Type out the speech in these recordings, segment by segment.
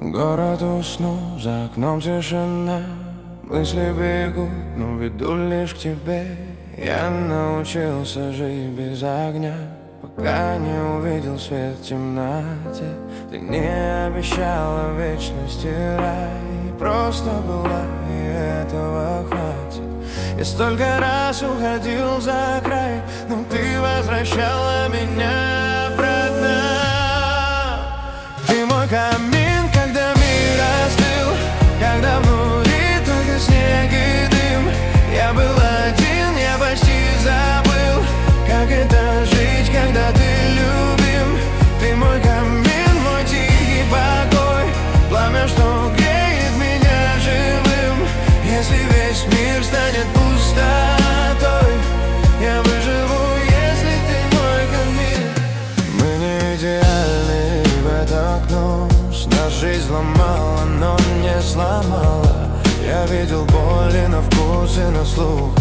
Город уснул, за окном тишина. Мысли бегут, но веду лишь к тебе. Я научился жить без огня, пока не увидел свет в темноте. Ты не обещала вечности рай, просто была, и этого хватит. Я столько раз уходил за край, но ты возвращала меня обратно. Ты мой камин, когда мир остыл, когда внутри только снег и дым. Я был один, я почти забыл, как это жить, когда ты любим. Ты мой камин, мой тихий покой, пламя, что греет меня живым. Если весь мир станет пустотой, я выживу, если ты мой камин. Мы не идеальны в это окно, нас жизнь сломала, но не сломала. Я видел боли на вкус и на слух,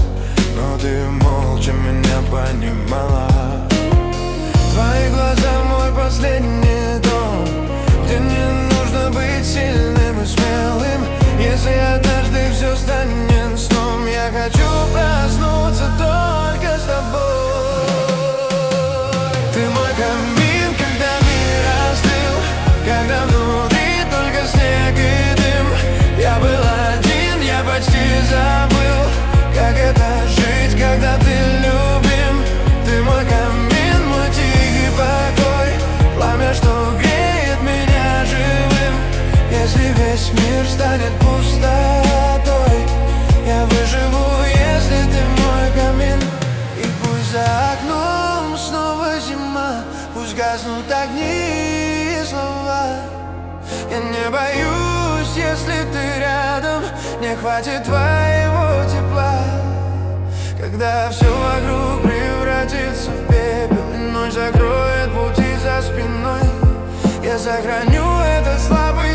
но ты молча меня понимала. Твои глаза мой последний дом, где не нужно быть сильным и смелым. Если однажды все станет сном, я хочу проснуться только с тобой. Ты мой камин, когда мир остыл, когда внутри только снег и дым. Я был один, я почти забыл, как это жить, когда ты любим. Ты мой камин, мой тихий покой, пламя, что греет меня живым. Если весь мир станет пустотой, я выживу, если ты мой камин. И пусть за окном снова зима, пусть гаснут огни и слова. Я не боюсь, если ты рядом, не хватит твоего тепла. Когда все вокруг превратится в пепел, и ночь закроет пути за спиной, я сохраню этот слабый